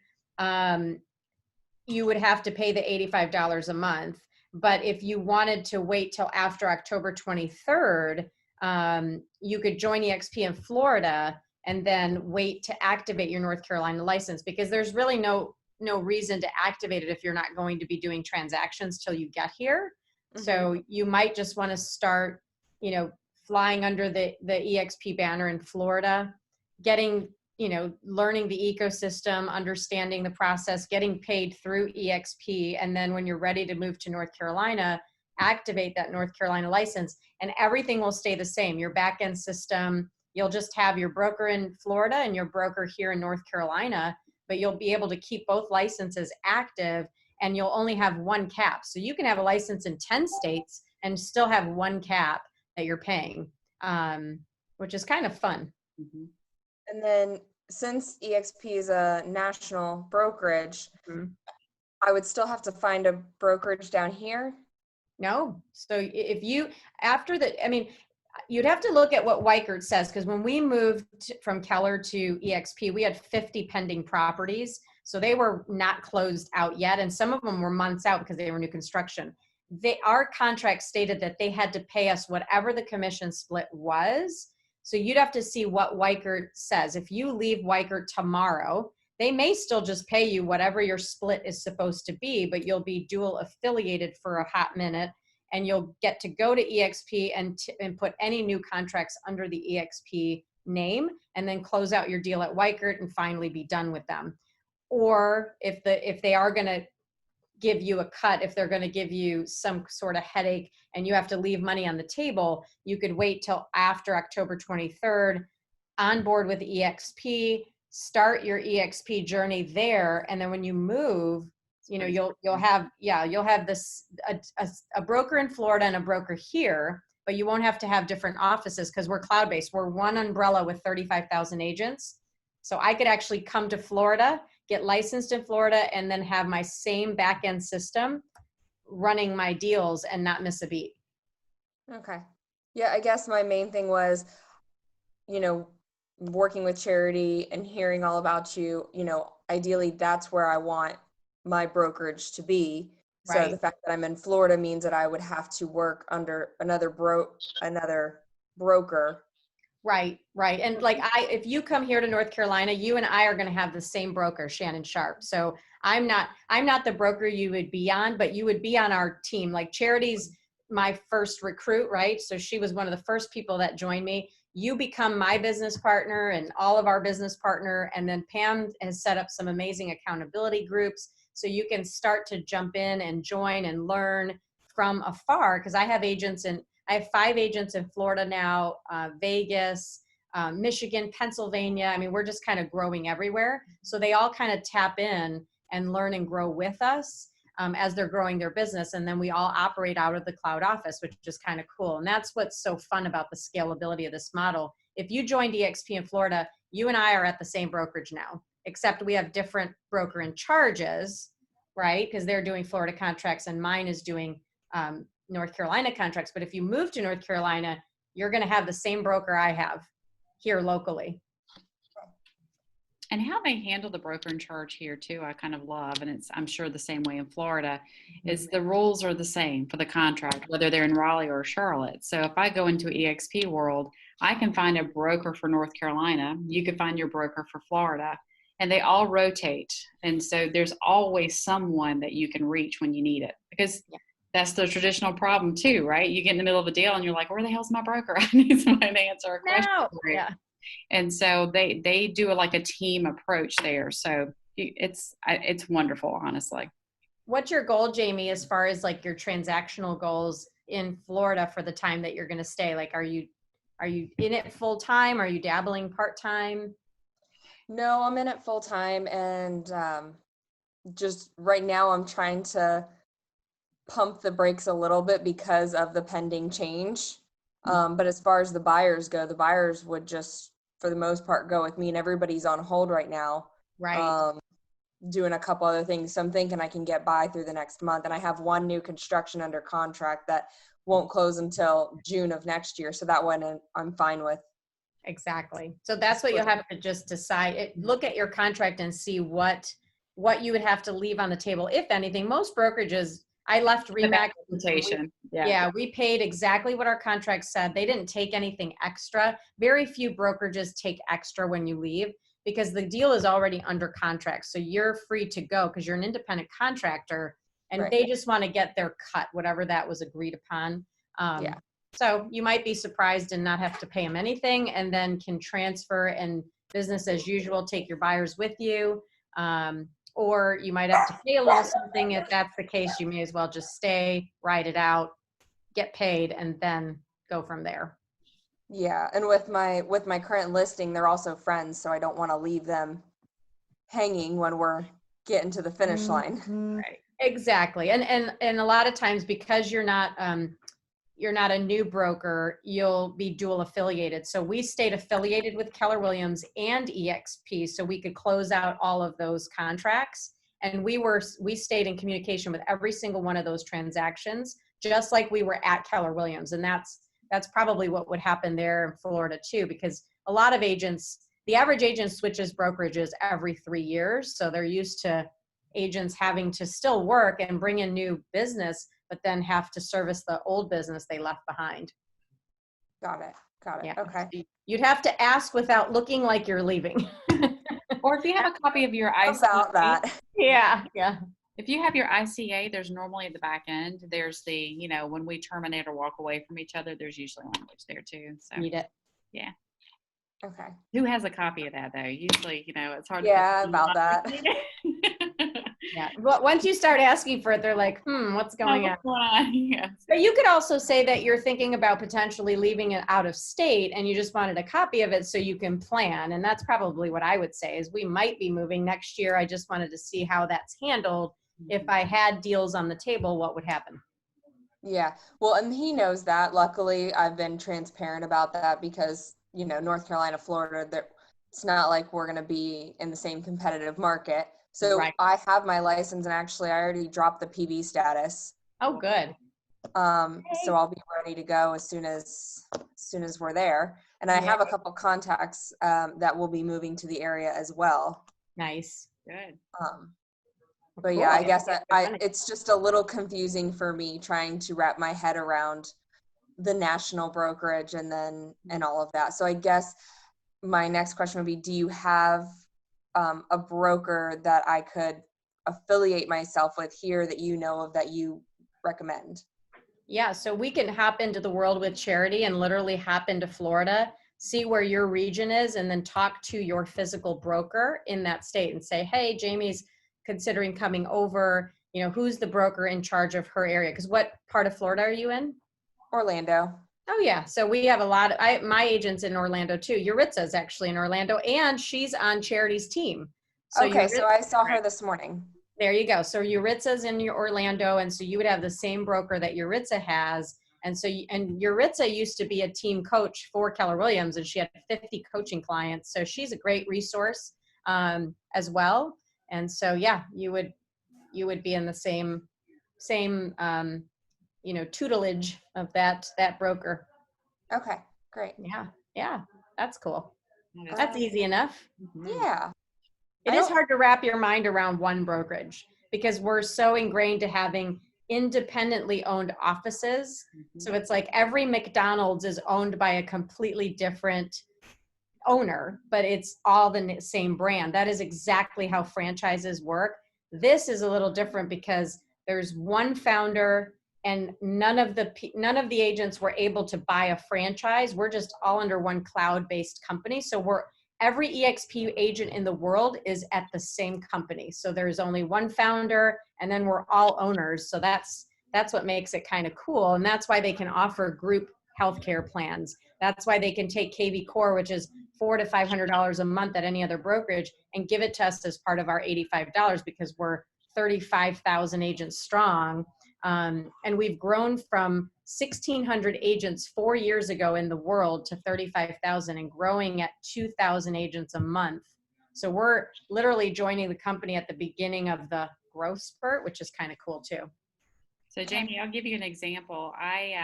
You would have to pay the $85 a month. But if you wanted to wait till after October 23rd, you could join eXp in Florida and then wait to activate your North Carolina license, because there's really no reason to activate it if you're not going to be doing transactions till you get here. So you might just want to start, flying under the EXP banner in Florida, getting, learning the ecosystem, understanding the process, getting paid through EXP. And then when you're ready to move to North Carolina, activate that North Carolina license, and everything will stay the same. Your back end system, you'll just have your broker in Florida and your broker here in North Carolina, but you'll be able to keep both licenses active, and you'll only have one cap. So you can have a license in 10 states and still have one cap that you're paying, which is kind of fun. And then since EXP is a national brokerage, I would still have to find a brokerage down here? No. So if you, you'd have to look at what Weichert says, because when we moved from Keller to EXP, we had 50 pending properties. So they were not closed out yet. And some of them were months out because they were new construction. Our contract stated that they had to pay us whatever the commission split was. So you'd have to see what Weichert says. If you leave Weichert tomorrow, they may still just pay you whatever your split is supposed to be, but you'll be dual affiliated for a hot minute, and you'll get to go to EXP and put any new contracts under the EXP name, and then close out your deal at Weichert and finally be done with them. Or if they are going to give you a cut, if they're going to give you some sort of headache and you have to leave money on the table, you could wait till after October 23rd, on board with EXP, start your EXP journey there, and then when you move, you'll have this a broker in Florida and a broker here, but you won't have to have different offices because we're cloud-based. We're one umbrella with 35,000 agents. So I could actually come to Florida, get licensed in Florida, and then have my same back-end system running my deals and not miss a beat. Okay. Yeah, I guess my main thing was, working with Charity and hearing all about you, ideally that's where I want my brokerage to be. So Right. The fact that I'm in Florida means that I would have to work under another broker. Right. And if you come here to North Carolina, you and I are going to have the same broker, Shannon Sharp. So I'm not the broker you would be on, but you would be on our team. Like Charity's my first recruit, right? So she was one of the first people that joined me. You become my business partner and all of our business partner. And then Pam has set up some amazing accountability groups. So you can start to jump in and join and learn from afar. Because I have 5 agents in Florida now, Vegas, Michigan, Pennsylvania. We're just kind of growing everywhere. So they all kind of tap in and learn and grow with us as they're growing their business. And then we all operate out of the cloud office, which is kind of cool. And that's what's so fun about the scalability of this model. If you joined EXP in Florida, you and I are at the same brokerage now, except we have different broker in charges, right? Because they're doing Florida contracts and mine is doing North Carolina contracts. But if you move to North Carolina, you're going to have the same broker I have here locally. And how they handle the broker in charge here too, I kind of love, and I'm sure the same way in Florida, is the rules are the same for the contract, whether they're in Raleigh or Charlotte. So if I go into EXP world, I can find a broker for North Carolina. You can find your broker for Florida, and they all rotate. And so there's always someone that you can reach when you need it, because that's the traditional problem too, right? You get in the middle of a deal and you're like, where the hell's my broker? I need somebody to answer a question. Yeah. And so they do like a team approach there. So it's wonderful, honestly. What's your goal, Jamie, as far as like your transactional goals in Florida for the time that you're going to stay? Like, are you in it full time? Are you dabbling part time? No, I'm in it full time, and just right now I'm trying to pump the brakes a little bit because of the pending change. But as far as the buyers go, the buyers would just, for the most part, go with me, and everybody's on hold right now. Right. Doing a couple other things. So I'm thinking I can get by through the next month. And I have one new construction under contract that won't close until June of next year. So that one I'm fine with. Exactly. So that's what you'll have to just decide. Look at your contract and see what you would have to leave on the table, if anything. Most brokerages, I left Remax. Representation. Yeah, we paid exactly what our contract said. They didn't take anything extra. Very few brokerages take extra when you leave because the deal is already under contract. So you're free to go because you're an independent contractor and Right. they just want to get their cut, whatever that was agreed upon. Yeah. So you might be surprised and not have to pay them anything and then can transfer and business as usual, take your buyers with you. Or you might have to pay a little something. If that's the case, you may as well just stay, ride it out, get paid, and then go from there. Yeah, and with my current listing, they're also friends, so I don't want to leave them hanging when we're getting to the finish line. Right. Exactly. And a lot of times because you're not a new broker, you'll be dual affiliated. So we stayed affiliated with Keller Williams and EXP so we could close out all of those contracts. And we stayed in communication with every single one of those transactions, just like we were at Keller Williams. And that's probably what would happen there in Florida too, because a lot of agents, the average agent switches brokerages every 3 years. So they're used to agents having to still work and bring in new business, but then have to service the old business they left behind. Got it. Yeah. Okay. You'd have to ask without looking like you're leaving. Or if you have a copy of your ICA. About that. Yeah. If you have your ICA, there's normally at the back end, there's the, when we terminate or walk away from each other, there's usually language there too. So Need it. yeah. Okay. Who has a copy of that though? Usually, it's hard. Yeah, about that. Yeah. But once you start asking for it, they're like, what's going on? Yeah. But you could also say that you're thinking about potentially leaving it out of state and you just wanted a copy of it so you can plan. And that's probably what I would say is we might be moving next year. I just wanted to see how that's handled. If I had deals on the table, what would happen? Yeah. Well, and he knows that. Luckily, I've been transparent about that because, North Carolina, Florida, it's not like we're going to be in the same competitive market. So Right. I have my license and actually I already dropped the PB status. Oh, good. So I'll be ready to go as soon as we're there. And I have a couple contacts that will be moving to the area as well. Nice. Good. But yeah, I guess it's just a little confusing for me trying to wrap my head around the national brokerage and all of that. So I guess my next question would be, do you have a broker that I could affiliate myself with here that you know of that you recommend? Yeah, so we can hop into the world with Charity and literally hop into Florida, see where your region is, and then talk to your physical broker in that state and say, hey, Jamie's considering coming over, who's the broker in charge of her area? Because what part of Florida are you in? Orlando. Oh yeah, so we have a lot of, my agent's in Orlando too. Yuritsa's actually in Orlando and she's on Charity's team. So so I saw her this morning. There you go. So Yuritsa's in Orlando, and so you would have the same broker that Yuritsa has. And so, and Yuritsa used to be a team coach for Keller Williams, and she had 50 coaching clients. So she's a great resource as well. And so, yeah, you would be in the same tutelage of that broker. Okay, great. Yeah, that's cool. That's easy enough. Yeah. It is hard to wrap your mind around one brokerage because we're so ingrained to having independently owned offices. So it's like every McDonald's is owned by a completely different owner, but it's all the same brand. That is exactly how franchises work. This is a little different because there's one founder and none of the agents were able to buy a franchise. We're just all under one cloud-based company. So every EXP agent in the world is at the same company. So there's only one founder and then we're all owners. So that's what makes it kind of cool. And that's why they can offer group healthcare plans. That's why they can take KV Core, which is $400 to $500 a month at any other brokerage, and give it to us as part of our $85 because we're 35,000 agents strong. And we've grown from 1,600 agents 4 years ago in the world to 35,000 and growing at 2,000 agents a month. So we're literally joining the company at the beginning of the growth spurt, which is kind of cool too. So Jamie, I'll give you an example. I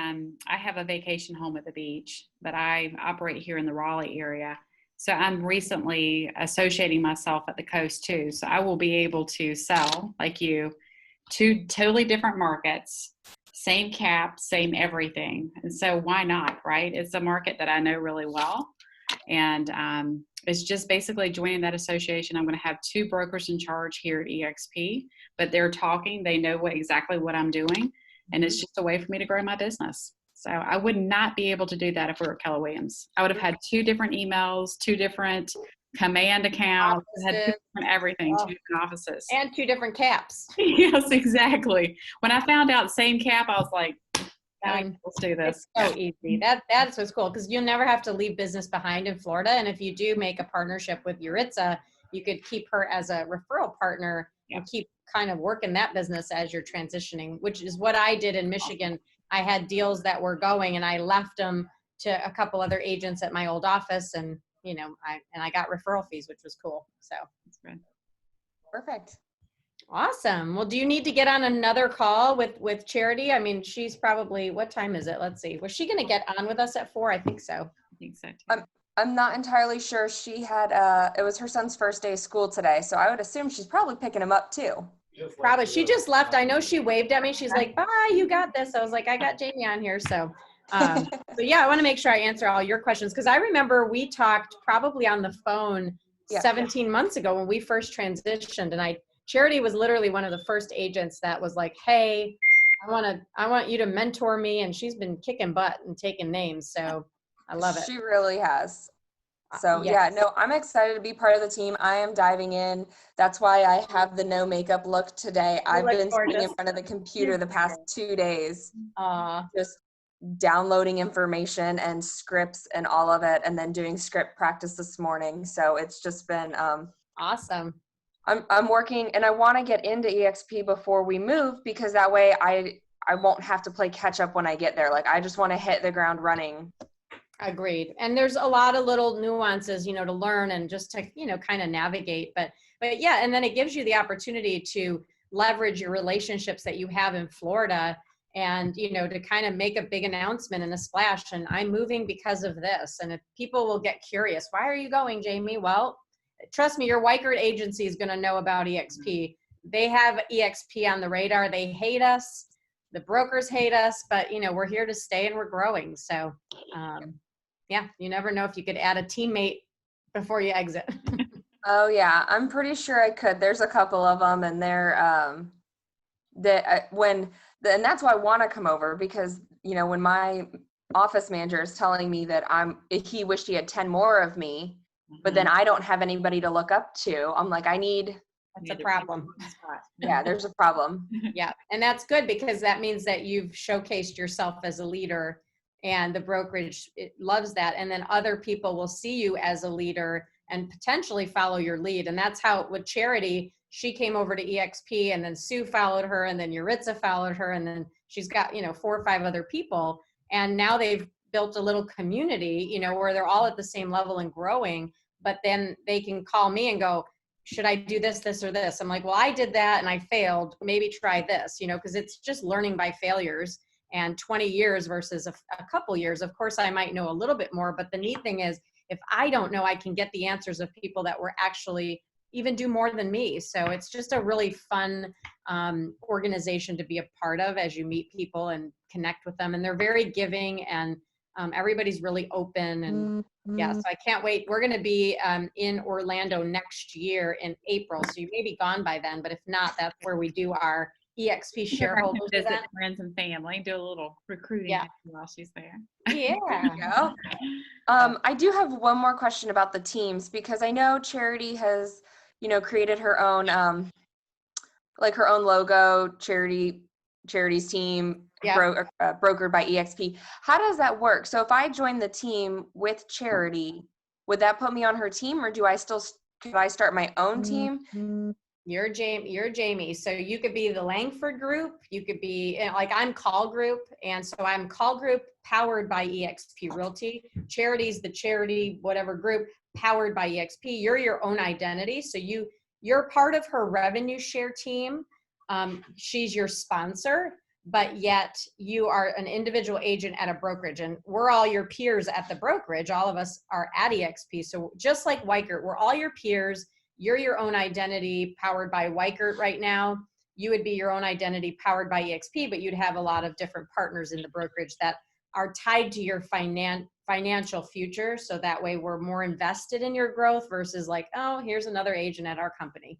have a vacation home at the beach, but I operate here in the Raleigh area. So I'm recently associating myself at the coast too. So I will be able to sell like you two totally different markets, same cap, same everything. And so why not, right? It's a market that I know really well. And it's just basically joining that association. I'm going to have 2 brokers in charge here at EXP, but they're talking. They know exactly what I'm doing. And it's just a way for me to grow my business. So I would not be able to do that if we were Keller Williams. I would have had 2 different emails, 2 different command accounts, had 2 different everything, 2 different offices. And 2 different caps. Yes, exactly. When I found out same cap, I was like, let's do this. It's so easy. That's what's cool, because you'll never have to leave business behind in Florida. And if you do make a partnership with Yuritsa, you could keep her as a referral partner and keep kind of working that business as you're transitioning, which is what I did in Michigan. I had deals that were going and I left them to a couple other agents at my old office, and I got referral fees, which was cool. So that's good. Perfect. Awesome. Well, do you need to get on another call with Charity? I mean, she's probably, what time is it? Let's see. Was she going to get on with us at 4? I think so. I think so too. I'm not entirely sure. She had, it was her son's first day of school today, so I would assume she's probably picking him up too. Probably. She just left. I know she waved at me. She's like, bye, you got this. I was like, I got Jamie on here. So yeah, I want to make sure I answer all your questions, because I remember we talked probably on the phone 17 months ago when we first transitioned, and Charity was literally one of the first agents that was like, hey, I want you to mentor me. And she's been kicking butt and taking names. So I love it. She really has. So yeah, no, I'm excited to be part of the team. I am diving in. That's why I have the no makeup look today. I've been sitting in front of the computer the past 2 days, just downloading information and scripts and all of it, and then doing script practice this morning. So it's just been awesome. I'm working, and I want to get into EXP before we move, because that way I won't have to play catch up when I get there. Like, I just want to hit the ground running. Agreed. And there's a lot of little nuances, to learn and just to, kind of navigate. But yeah, and then it gives you the opportunity to leverage your relationships that you have in Florida and, to kind of make a big announcement and a splash. And I'm moving because of this. And if people will get curious, why are you going, Jamie? Well, trust me, your Weichert agency is going to know about EXP. They have EXP on the radar. They hate us. The brokers hate us, but we're here to stay and we're growing. So, yeah, you never know if you could add a teammate before you exit. Oh yeah, I'm pretty sure I could. There's a couple of them, and they're and that's why I want to come over, because when my office manager is telling me that he wished he had 10 more of me, but then I don't have anybody to look up to. I'm like, that's a problem. Yeah, there's a problem. Yeah. And that's good, because that means that you've showcased yourself as a leader, and the brokerage loves that. And then other people will see you as a leader and potentially follow your lead. And that's how with Charity, she came over to EXP, and then Sue followed her, and then Yuritsa followed her. And then she's got, 4 or 5 other people. And now they've built a little community, where they're all at the same level and growing, but then they can call me and go, should I do this, this, or this? I'm like, well, I did that and I failed. Maybe try this, because it's just learning by failures. And 20 years versus a couple years, of course, I might know a little bit more. But the neat thing is, if I don't know, I can get the answers of people that were actually even do more than me. So it's just a really fun organization to be a part of as you meet people and connect with them. And they're very giving, and everybody's really open. And yeah, so I can't wait. We're going to be in Orlando next year in April. So you may be gone by then, but if not, that's where we do our EXP shareholders visit event. Friends and family, do a little recruiting while she's there. Yeah. There you go. I do have one more question about the teams, because I know Charity has, created her own, her own logo, Charity's team, brokered by EXP. How does that work? So if I join the team with Charity, would that put me on her team, or could I start my own team? You're Jamie. So you could be the Langford group. You could be I'm Call Group. And so I'm Call Group powered by EXP Realty. Charity's the charity, whatever group powered by EXP. You're your own identity. So you're part of her revenue share team. She's your sponsor, but yet you are an individual agent at a brokerage, and we're all your peers at the brokerage. All of us are at EXP. So just like Weichert, we're all your peers. You're your own identity powered by Weichert right now. you would be your own identity powered by EXP, but you'd have a lot of different partners in the brokerage that are tied to your financial future. So that way we're more invested in your growth versus like, oh, here's another agent at our company.